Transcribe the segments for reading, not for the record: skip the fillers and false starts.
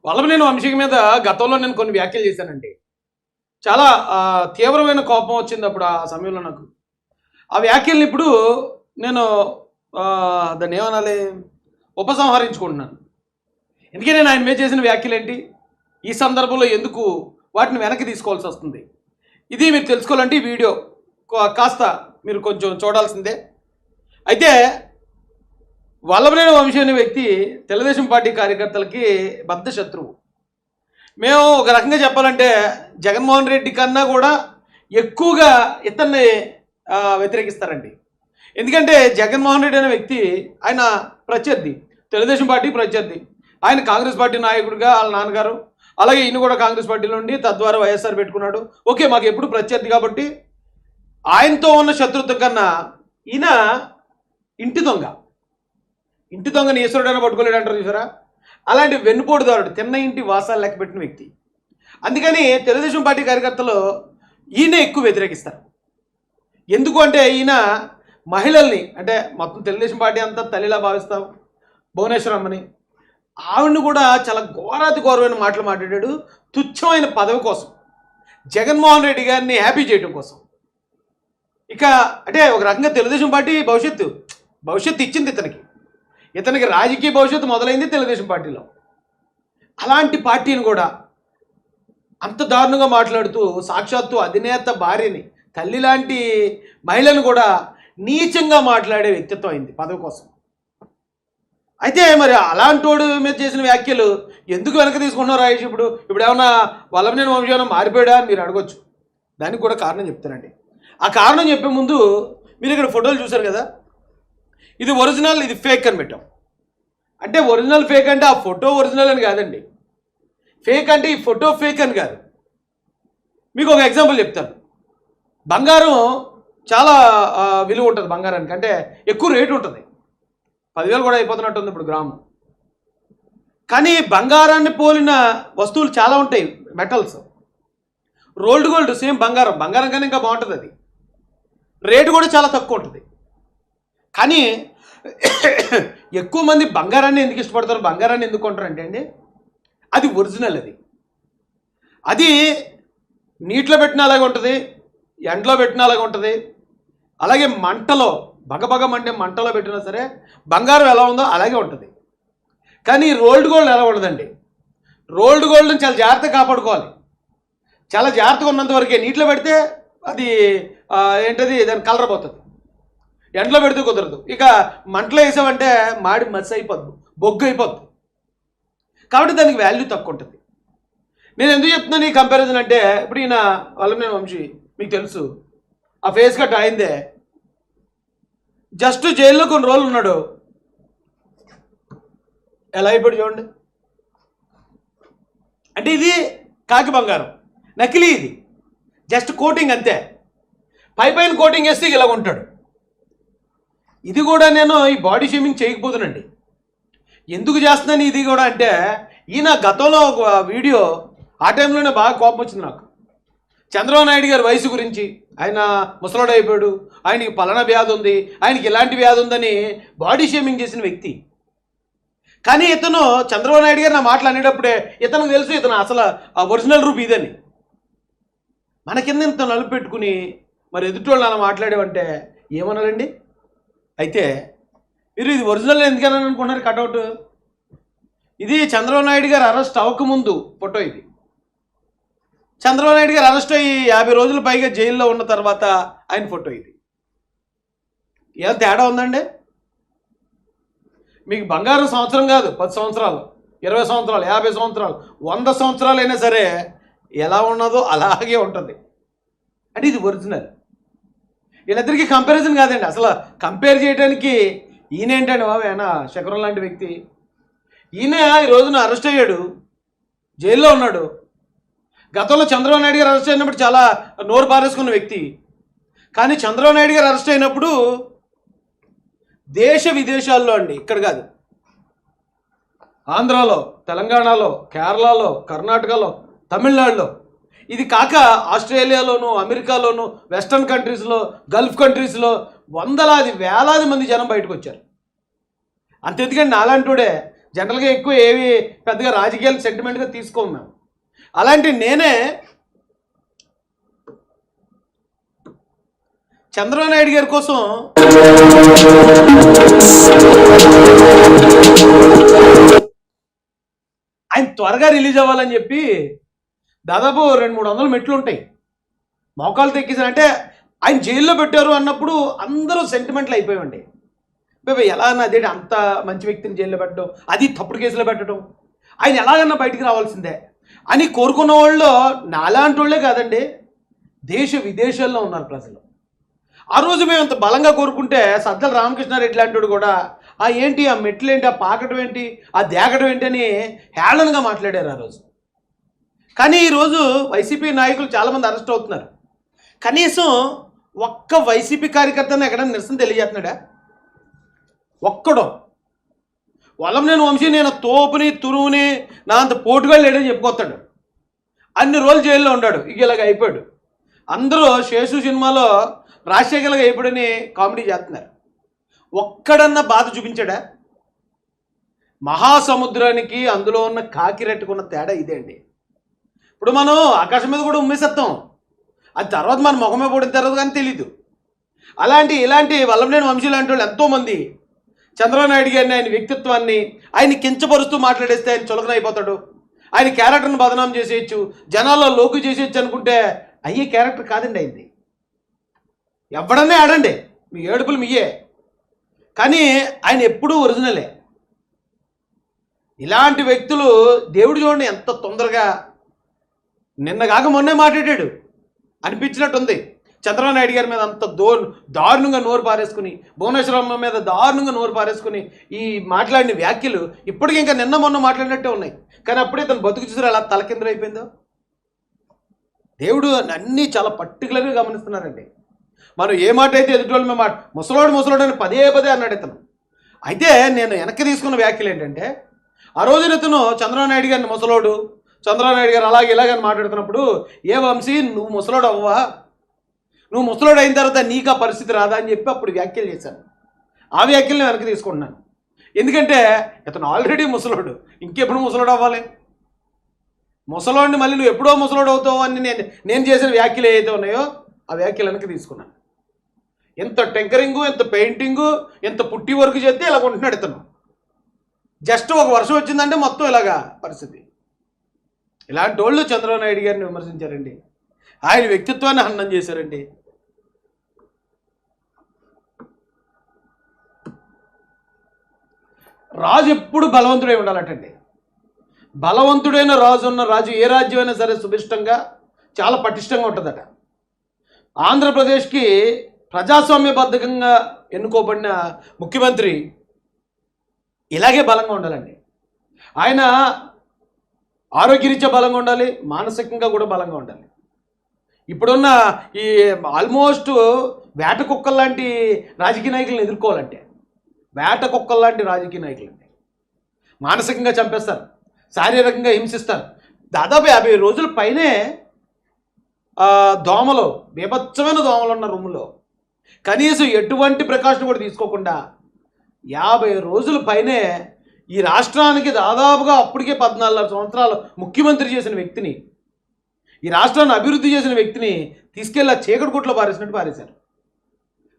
వల్లభనేని వంశీ మీద గతంలో నేను కొన్ని వ్యాఖ్యలు చేశానండి. చాలా తీవ్రమైన కోపం వచ్చింది అప్పుడు ఆ సమయంలో నాకు. ఆ వ్యాఖ్యల్ని ఇప్పుడు నేను దాన్ని ఏమనాలి, ఉపసంహరించుకుంటున్నాను. ఎందుకంటే నేను ఆయన మీద చేసిన వ్యాఖ్యలేంటి, ఈ సందర్భంలో ఎందుకు వాటిని వెనక్కి తీసుకోవాల్సి వస్తుంది, ఇది మీరు తెలుసుకోవాలంటే ఈ వీడియో కాస్త మీరు కొంచెం చూడాల్సిందే. అయితే వల్లభనేని వంశీ అనే వ్యక్తి తెలుగుదేశం పార్టీ కార్యకర్తలకి బద్ధ శత్రువు. మేము ఒక రకంగా చెప్పాలంటే జగన్మోహన్ రెడ్డి కన్నా కూడా ఎక్కువగా ఇతన్ని వ్యతిరేకిస్తారండి. ఎందుకంటే జగన్మోహన్ రెడ్డి అనే వ్యక్తి ఆయన ప్రత్యర్థి, తెలుగుదేశం పార్టీ ప్రత్యర్థి. ఆయన కాంగ్రెస్ పార్టీ నాయకుడిగా వాళ్ళ నాన్నగారు, అలాగే ఈయన కూడా కాంగ్రెస్ పార్టీలో ఉండి తద్వారా వైఎస్ఆర్ పెట్టుకున్నాడు. ఓకే, మాకు ఎప్పుడు ప్రత్యర్థి కాబట్టి ఆయనతో ఉన్న శత్రుత్వం కన్నా ఈయన ఇంటి దొంగని ఈశ్వరుడైనా పట్టుకోలేడు అంటారు చూసారా, అలాంటి వెన్నుపోటుదారుడు, తిన్న ఇంటి వాసాలు లెక్క పెట్టిన వ్యక్తి. అందుకని తెలుగుదేశం పార్టీ కార్యకర్తలు ఈయన ఎక్కువ వ్యతిరేకిస్తారు. ఎందుకు అంటే ఈయన మహిళల్ని, అంటే మొత్తం తెలుగుదేశం పార్టీ అంతా తల్లిలా భావిస్తాం భువనేశ్వరమ్మని, ఆవిడని కూడా చాలా ఘోరాతి ఘోరమైన మాటలు మాట్లాడాడు. తుచ్చమైన పదవి కోసం, జగన్మోహన్ రెడ్డి గారిని హ్యాపీ చేయడం కోసం. ఇక అంటే ఒక రకంగా తెలుగుదేశం పార్టీ భవిష్యత్తు ఇచ్చింది ఇతనికి రాజకీయ భవిష్యత్తు మొదలైంది తెలుగుదేశం పార్టీలో. అలాంటి పార్టీని కూడా అంత దారుణంగా మాట్లాడుతూ సాక్షాత్తు అధినేత భార్యని, తల్లి లాంటి మహిళను కూడా నీచంగా మాట్లాడే వ్యక్తిత్వం అయింది పదవి కోసం. అయితే మరి అలాంటి వాడు మీద చేసిన వ్యాఖ్యలు ఎందుకు వెనక తీసుకుంటున్నారు రాయేష్? ఇప్పుడు ఏమన్నా వల్లభనేని వంశీ ఏమైనా మారిపోయాడా అని మీరు అడగొచ్చు. దానికి కూడా కారణం చెప్తానండి. ఆ కారణం చెప్పే ముందు మీరు ఇక్కడ ఫోటోలు చూశారు కదా, ఇది ఒరిజినల్, ఇది ఫేక్ అని పెట్టాం. అంటే ఒరిజినల్ ఫేక్ అంటే ఆ ఫోటో ఒరిజినల్ అని కాదండి. ఫేక్ అంటే ఈ ఫోటో ఫేక్ అని కాదు. మీకు ఒక ఎగ్జాంపుల్ చెప్తాను. బంగారం చాలా విలువ ఉంటుంది బంగారానికి, అంటే ఎక్కువ రేటు ఉంటుంది. 10,000 కూడా అయిపోతున్నట్టుంది ఇప్పుడు గ్రాము. కానీ బంగారాన్ని పోలిన వస్తువులు చాలా ఉంటాయి, మెటల్స్. రోల్డ్ గోల్డ్ సేమ్ బంగారం కానీ ఇంకా బాగుంటుంది. అది రేటు కూడా చాలా తక్కువ ఉంటుంది. కానీ ఎక్కువ మంది బంగారాన్ని ఎందుకు ఇష్టపడతారు, బంగారాన్ని ఎందుకు కొంటారు అంటే అండి, అది ఒరిజినల్. అది నీటిలో పెట్టిన అలాగే ఉంటుంది, ఎండలో పెట్టిన అలాగే ఉంటుంది, అలాగే మంటలో బగబగ మండే మంటలో పెట్టినా సరే బంగారం ఎలా ఉందో అలాగే ఉంటుంది. కానీ రోల్డ్ గోల్డ్ ఎలా ఉండదండి. రోల్డ్ గోల్డ్ని చాలా జాగ్రత్తగా కాపాడుకోవాలి. చాలా జాగ్రత్తగా ఉన్నంత వరకే. నీటిలో పెడితే అది ఏంటది, దాని కలర్ పోతుంది, ఎండలో పెడితే కుదరదు. ఇక మంటలో వేసామంటే మాడి మసి అయిపోద్దు, బొగ్గు అయిపోద్ది. కాబట్టి దానికి వాల్యూ తక్కువ ఉంటుంది. నేను ఎందుకు చెప్తున్నాను ఈ కంపారిజన్ అంటే, ఇప్పుడు ఈయన వల్లభనేని వంశీ మీకు తెలుసు, ఆ ఫేస్ కట్ అయిందే, జస్ట్ జైల్లో కొన్ని రోజులు ఉన్నాడు, ఎలా అయిపోయాడు చూడండి. అంటే ఇది కాకి బంగారం, నకిలీ. ఇది జస్ట్ కోటింగ్ అంతే, పైన కోటింగ్ వేస్తే ఇలా ఉంటాడు. ఇది కూడా నేను ఈ బాడీ షేమింగ్ చేయకపోతున్నానండి. ఎందుకు చేస్తున్నాను ఇది కూడా అంటే, ఈయన గతంలో ఒక వీడియో, ఆ టైంలోనే బాగా కోపం వచ్చింది నాకు. చంద్రబాబు నాయుడు గారి వయసు గురించి, ఆయన ముసలోడు అయిపోయాడు, ఆయనకి పలానా వ్యాధి ఉంది, ఆయనకి ఇలాంటి వ్యాధి ఉందని బాడీ షేమింగ్ చేసిన వ్యక్తి. కానీ ఇతను చంద్రబాబు నాయుడు గారు నా మాటలు అనేటప్పుడే ఇతనికి తెలుసు ఇతను అసలు ఒరిజినల్ రూప్ ఇదని. మన కింద ఇంత నలుపు పెట్టుకుని మరి ఎదుటోళ్ళు అలా మాట్లాడేవంటే ఏమనాలండి? అయితే మీరు ఇది ఒరిజినల్ ఎందుకని అనుకుంటున్నారు? కటౌట్ ఇది చంద్రబాబు నాయుడు గారు అరెస్ట్ అవ్వకముందు ఫోటో. ఇది చంద్రబాబు నాయుడు గారు అరెస్ట్ అయ్యి 50 రోజుల పైగా జైల్లో ఉన్న తర్వాత ఆయన ఫోటో. ఇది ఏం తేడా ఉందండి? మీకు బంగారం సంవత్సరం కాదు, 10 సంవత్సరాలు, 20 సంవత్సరాలు, 50 సంవత్సరాలు, 100 సంవత్సరాలు అయినా సరే ఎలా ఉన్నదో అలాగే ఉంటుంది. అంటే ఇది ఒరిజినల్. వీళ్ళిద్దరికీ కంపారిజన్ కాదండి. అసలు కంపేర్ చేయడానికి ఈయన ఏంటండి బాబు, ఆయన శకరం లాంటి వ్యక్తి. ఈయన ఈ రోజున అరెస్ట్ అయ్యాడు, జైల్లో ఉన్నాడు. గతంలో చంద్రబాబు నాయుడు గారు అరెస్ట్ అయినప్పుడు చాలా నోరు పారేసుకున్న వ్యక్తి. కానీ చంద్రబాబు నాయుడు గారు అరెస్ట్ అయినప్పుడు దేశ విదేశాల్లో అండి, ఇక్కడ కాదు, ఆంధ్రాలో, తెలంగాణలో, కేరళలో, కర్ణాటకలో, తమిళనాడులో, ఇది కాక ఆస్ట్రేలియాలోను, అమెరికాలోను, వెస్టర్న్ కంట్రీస్లో, గల్ఫ్ కంట్రీస్లో వందలాది వేలాది మంది జనం బయటకు వచ్చారు. అంతెందుకండి, నాలాంటివాడే జనరల్గా ఎక్కువ ఏవి పెద్దగా రాజకీయాలు సెంటిమెంట్గా తీసుకోము మేము. అలాంటి నేనే చంద్రబాబు నాయుడు గారి కోసం ఆయన త్వరగా రిలీజ్ అవ్వాలని చెప్పి దాదాపు 200-300 మెట్లు ఉంటాయి, మోకాలు తెక్కించారంటే ఆయన జైల్లో పెట్టారు అన్నప్పుడు అందరూ సెంటిమెంట్లు అయిపోయామండి. ఎలా అన్న అదేంటి అంత మంచి వ్యక్తిని జైల్లో పెట్టడం, అది తప్పుడు కేసులో పెట్టడం, ఆయన ఎలాగన్నా బయటికి రావాల్సిందే అని కోరుకున్న వాళ్ళు నాలాంటి వాళ్ళే కాదండి, దేశ విదేశాల్లో ఉన్నారు ప్రజలు. ఆ రోజు మేము ఇంత బలంగా కోరుకుంటే సజ్జల రామకృష్ణారెడ్డి లాంటి వాడు కూడా ఏంటి ఆ మెట్లు ఏంటి, ఆ పాకటం ఏంటి, ఆ దేగడం ఏంటి అని హేళనగా మాట్లాడారు ఆ రోజు. కానీ ఈరోజు వైసీపీ నాయకులు చాలామంది అరెస్ట్ అవుతున్నారు. కనీసం ఒక్క వైసీపీ కార్యకర్తను ఎక్కడైనా నిరసన తెలియజేస్తున్నాడా? ఒక్కడో. వల్లంనేని వంశీ నేను తోపుని తురువుని నా అంత పోటుగా లేడని చెప్పుకొస్తాడు. అన్ని రోజులు జైల్లో ఉన్నాడు, ఇక ఇలాగ అయిపోయాడు. అందరూ శేషు సినిమాలో రాజశేఖర్గా అయిపోయాడని కామెడీ చేస్తున్నారు. ఒక్కడన్నా బాధ చూపించాడా? మహాసముద్రానికి అందులో ఉన్న కాకిరెట్టుకున్న తేడా ఇదే అండి. ఇప్పుడు మనం ఆకాశం మీద కూడా ఉమ్మేసేస్తాం, అది తర్వాత మన ముఖమే పడిన తర్వాత కానీ తెలీదు. ఇలాంటి వల్లంనేని వంశీ లాంటి వాళ్ళు ఎంతోమంది చంద్రబాబు నాయుడు గారిని, ఆయన వ్యక్తిత్వాన్ని ఆయన కించపరుస్తూ మాట్లాడేస్తే ఆయన చులకన అయిపోతాడు, ఆయన క్యారెక్టర్ని బదనాం చేసేయచ్చు, జనాల్లో లోకు చేసేయచ్చు అనుకుంటే అయ్యే క్యారెక్టర్ కాదండి అయింది. ఎవడన్నా ఆడండి, మీ ఏడుపులు మీయే, కానీ ఆయన ఎప్పుడూ ఒరిజినలే. ఇలాంటి వ్యక్తులు దేవుడు చూడండి ఎంత తొందరగా నిన్నగాక మొన్నే మాట్లాడాడు అనిపించినట్టుంది. చంద్రబాబు నాయుడు గారి మీద అంత దారుణంగా నోరు పారేసుకుని, భువనేశ్వరమ్మ మీద దారుణంగా నోరు పారేసుకుని ఈ మాట్లాడిన వ్యాఖ్యలు ఇప్పటికీ ఇంకా నిన్న మొన్న మాట్లాడినట్టే ఉన్నాయి. కానీ అప్పుడే తను బతుకు చూసారు అలా తలకిందులైపోయిందో. దేవుడు అన్నీ చాలా పర్టికులర్గా గమనిస్తున్నారండి. మనం ఏ మాట అయితే ఎదుటి మేము ముసలోడు అని పదే అన్నాడు ఇతను. అయితే నేను వెనక్కి తీసుకున్న వ్యాఖ్యలు ఏంటంటే, ఆ రోజున ఇతను చంద్రబాబు నాయుడు గారిని ముసలోడు, చంద్రబాబు నాయుడు గారు ఇలాగని మాట్లాడుతున్నప్పుడు, ఏ వంశీ నువ్వు ముసలోడు అవ్వవా, నువ్వు ముసలోడు అయిన తర్వాత నీకు ఆ పరిస్థితి రాదా అని చెప్పి అప్పుడు వ్యాఖ్యలు చేశాను. ఆ వ్యాఖ్యలను వెనక్కి తీసుకుంటున్నాను. ఎందుకంటే ఇతను ఆల్రెడీ ముసలోడు, ఇంకెప్పుడు ముసలోడు అవ్వాలి? ముసలోడిని మళ్ళీ నువ్వు ఎప్పుడో ముసలోడు అవుతావు అని నేను చేసిన వ్యాఖ్యలు ఏవైతే ఉన్నాయో ఆ వ్యాఖ్యలు వెనక్కి తీసుకున్నాను. ఎంత టెంకరింగు, ఎంత పెయింటింగు, ఎంత పుట్టి వర్క్ చేస్తే ఇలా కొంటున్నాడు ఇతను. జస్ట్ ఒక వర్షం వచ్చిందంటే మొత్తం ఇలాగా పరిస్థితి. ఇలాంటి వాళ్ళు చంద్రబాబు నాయుడు గారిని విమర్శించారండి, ఆయన వ్యక్తిత్వాన్ని హననం చేశారండి. రాజు ఎప్పుడు బలవంతుడై ఉండాలటండి. బలవంతుడైన రాజు ఉన్న రాజు ఏ రాజ్యమైనా సరే సుభిష్టంగా చాలా పటిష్టంగా ఉంటుందట. ఆంధ్రప్రదేశ్కి ప్రజాస్వామ్యబద్ధంగా ఎన్నుకోబడిన ముఖ్యమంత్రి ఇలాగే బలంగా ఉండాలండి. ఆయన ఆరోగ్యరీత్యా బలంగా ఉండాలి, మానసికంగా కూడా బలంగా ఉండాలి. ఇప్పుడున్న ఈ ఆల్మోస్ట్ వేట కుక్కల్లాంటి రాజకీయ నాయకులను ఎదుర్కోవాలంటే, వేట కుక్కల్లాంటి రాజకీయ నాయకులండి మానసికంగా చంపేస్తారు, శారీరకంగా హింసిస్తారు. దాదాపు 50 రోజుల పైనే దోమలు, బీభత్సమైన దోమలు ఉన్న రూములో కనీసం ఎటువంటి ప్రికాషన్ కూడా తీసుకోకుండా 50 రోజుల పైనే ఈ రాష్ట్రానికి దాదాపుగా అప్పటికే 14 సంవత్సరాలు ముఖ్యమంత్రి చేసిన వ్యక్తిని, ఈ రాష్ట్రాన్ని అభివృద్ధి చేసిన వ్యక్తిని తీసుకెళ్ళి చీకటి గుట్లో పారేసినట్టు పారేశారు.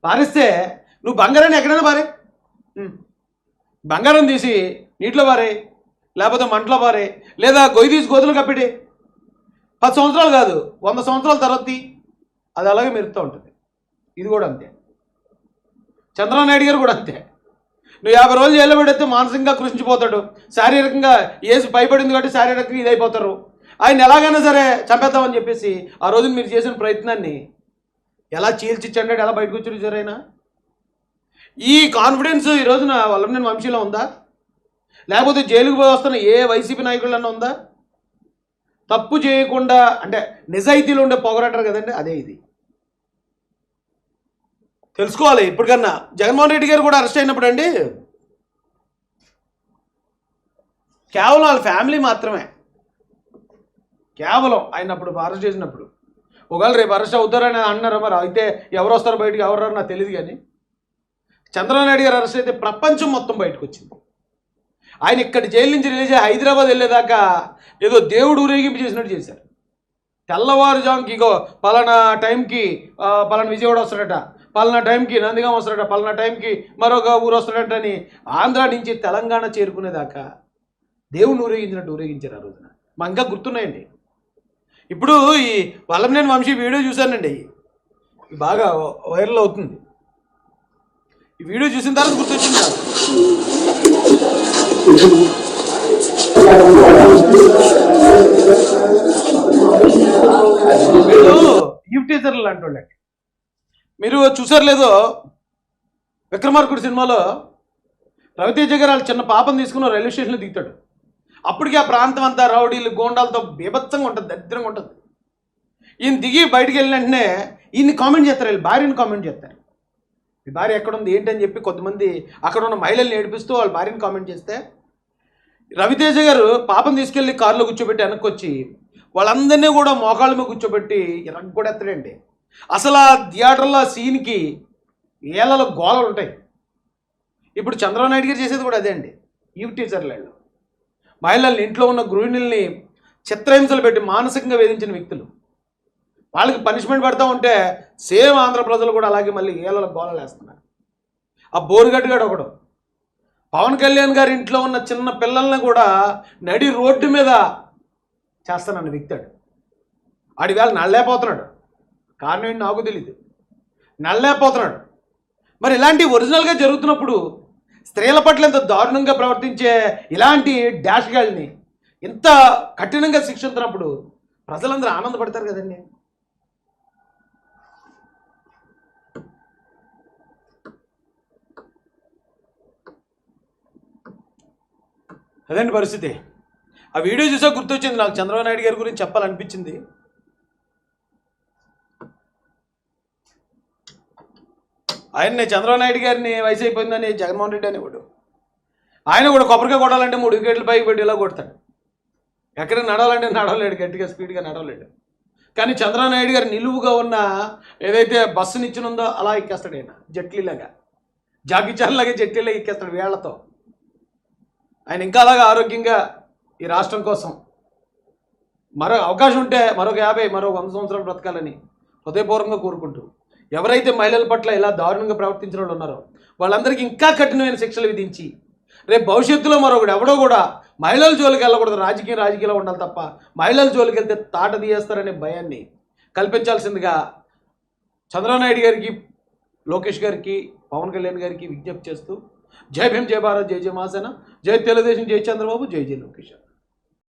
పారేస్తే నువ్వు బంగారాన్ని ఎక్కడైనా పారే, బంగారం తీసి నీటిలో పారే, లేకపోతే మంటలో పారే, లేదా గొయ్యి తీసి గోతులు కప్పిడి. 10 సంవత్సరాలు కాదు, 100 సంవత్సరాల తర్వాత అది అలాగే మెరుస్తూ ఉంటుంది. ఇది కూడా అంతే. చంద్రబాబు నాయుడు గారు కూడా అంతే. నువ్వు 50 రోజులు జైల్లో పెడితే మానసికంగా కృషించిపోతాడు, శారీరకంగా ఏసు భయపడింది కాబట్టి శారీరకంగా ఇదైపోతారు. ఆయన ఎలాగైనా సరే చంపేద్దామని చెప్పేసి ఆ రోజు మీరు చేసిన ప్రయత్నాన్ని ఎలా చీల్చిచ్చండి, ఎలా బయటకు వచ్చి చూసారు ఆయన. ఈ కాన్ఫిడెన్స్ ఈ రోజున వల్లంనేని వంశీలో ఉందా? లేకపోతే జైలుకు పోయి వస్తున్న ఏ వైసీపీ నాయకులన్నా ఉందా? తప్పు చేయకుండా అంటే నిజాయితీలో ఉండే పొగరంటారు కదండి, అదే ఇది. తెలుసుకోవాలి ఇప్పటికన్నా. జగన్మోహన్ రెడ్డి గారు కూడా అరెస్ట్ అయినప్పుడు అండి కేవలం వాళ్ళ ఫ్యామిలీ మాత్రమే, కేవలం ఆయన అప్పుడు అరెస్ట్ చేసినప్పుడు, ఒకవేళ రేపు అరెస్ట్ అవుతారని అన్నారు, మరి అయితే ఎవరు వస్తారో బయటకు ఎవరో నాకు తెలియదు. కానీ చంద్రబాబు నాయుడు గారు అరెస్ట్ అయితే ప్రపంచం మొత్తం బయటకు వచ్చింది. ఆయన ఇక్కడ జైలు నుంచి రిలీజ్ అయ్యి హైదరాబాద్ వెళ్ళేదాకా ఏదో దేవుడు ఊరేగింపు చేసినట్టు చేశారు. తెల్లవారుజాముకి ఇగో పలానా టైంకి పలానా విజయవాడ వస్తాడట, పలానా టైంకి నందిగాం వస్తాడట, పలానా టైంకి మరొక ఊరు వస్తాడట అని ఆంధ్ర నుంచి తెలంగాణ చేరుకునేదాకా దేవుడిని ఊరేగించినట్టు ఊరేగించారు ఆ రోజున. మా ఇంకా గుర్తున్నాయండి. ఇప్పుడు ఈ వల్లభనేని వంశీ వీడియో చూశానండి, బాగా వైరల్ అవుతుంది. ఈ వీడియో చూసిన తర్వాత గుర్తొచ్చింది నాకు. వీళ్ళు యూటీజర్లు లాంటి వాళ్ళండి. మీరు చూసారు లేదో, విక్రమార్కుడు సినిమాలో రవితేజ గారు వాళ్ళ చిన్న పాపను తీసుకుని రైల్వే స్టేషన్లో దిగుతాడు. అప్పటికి ఆ ప్రాంతం అంతా రౌడీలు గోండాలతో బీభత్సంగా ఉంటుంది, దరిద్రంగా ఉంటుంది. ఈయన దిగి బయటికి వెళ్ళిన వెంటనే ఈయన్ని కామెంట్ చేస్తారు, వీళ్ళు భార్యని కామెంట్ చేస్తారు. మీ భార్య ఎక్కడుంది ఏంటని చెప్పి కొంతమంది అక్కడ ఉన్న మహిళల్ని ఏడిపిస్తూ వాళ్ళ భార్యని కామెంట్ చేస్తే, రవితేజ గారు పాపం తీసుకెళ్ళి కారులో కూర్చోబెట్టి వెనక్కి వచ్చి వాళ్ళందరినీ కూడా మోకాళ్ళ మీద కూర్చోబెట్టి ఎత్తడండి. అసలు ఆ థియేటర్లో ఆ సీన్కి ఏళ్ళలో గోళలు ఉంటాయి. ఇప్పుడు చంద్రబాబు నాయుడు గారు చేసేది కూడా అదే అండి. యూటీజర్లు మహిళల్ని, ఇంట్లో ఉన్న గృహిణుల్ని చిత్రహింసలు పెట్టి మానసికంగా వేధించిన వ్యక్తులు. వాళ్ళకి పనిష్మెంట్ పెడతా ఉంటే సేమ్ ఆంధ్ర ప్రజలు కూడా అలాగే మళ్ళీ ఏళ్ళలో గోళలు వేస్తున్నారు. ఆ బోరుగడ్డగాడు ఒకడు పవన్ కళ్యాణ్ గారి ఇంట్లో ఉన్న చిన్న పిల్లల్ని కూడా నడి రోడ్డు మీద చేస్తానన్న వ్యక్తాడు. ఆడి వేళ నళ్ళేపోతున్నాడు. కారణం ఏంటి నాకు తెలియదు, నళ్ళేపోతున్నాడు. మరి ఇలాంటి ఒరిజినల్గా జరుగుతున్నప్పుడు స్త్రీల పట్ల ఎంత దారుణంగా ప్రవర్తించే ఇలాంటి డాష్ గాల్ని ఇంత కఠినంగా శిక్షించినప్పుడు ప్రజలందరూ ఆనందపడతారు కదండి. అదండి పరిస్థితి. ఆ వీడియో చూసా గుర్తొచ్చింది నాకు, చంద్రబాబు నాయుడు గారి గురించి చెప్పాలనిపించింది. ఆయన్ని చంద్రబాబు నాయుడు గారిని వయసు అయిపోయిందని జగన్మోహన్ రెడ్డి అనేవాడు. ఆయన కూడా కొబ్బరికాయ కొట్టాలంటే 3 వికెట్ల పైకి పెట్టి ఇలా కొడతాడు. ఎక్కడికి నడవాలంటే నడవలేడు, గట్టిగా స్పీడ్గా నడవలేడు. కానీ చంద్రబాబు నాయుడు గారు నిలువుగా ఉన్న ఏదైతే బస్సుని ఇచ్చినుందో అలా ఎక్కేస్తాడు. ఆయన జట్లీలాగా, జాకీ చాన్ లాగా జట్లీలాగా ఎక్కేస్తాడు వేళ్లతో. ఆయన ఇంకా అలాగా ఆరోగ్యంగా ఈ రాష్ట్రం కోసం మరో అవకాశం ఉంటే మరొక 50 మరో 100 సంవత్సరాలు బ్రతకాలని హృదయపూర్వకంగా కోరుకుంటూ, ఎవరైతే మహిళల పట్ల ఇలా దారుణంగా ప్రవర్తించిన వాళ్ళు ఉన్నారో వాళ్ళందరికీ ఇంకా కఠినమైన శిక్షలు విధించి రేపు భవిష్యత్తులో మరొకడు ఎవడో కూడా మహిళల జోలికి వెళ్ళకూడదు. రాజకీయంలో ఉండాలి తప్ప మహిళల జోలికి వెళ్తే తాట తీయేస్తారనే భయాన్ని కల్పించాల్సిందిగా చంద్రబాబు నాయుడు గారికి, లోకేష్ గారికి, పవన్ కళ్యాణ్ గారికి విజ్ఞప్తి చేస్తూ, జై భీమ్, జై భారత్, జై జై మహాసేన, జై తెలుగుదేశం, జై చంద్రబాబు, జై జై లోకేష్.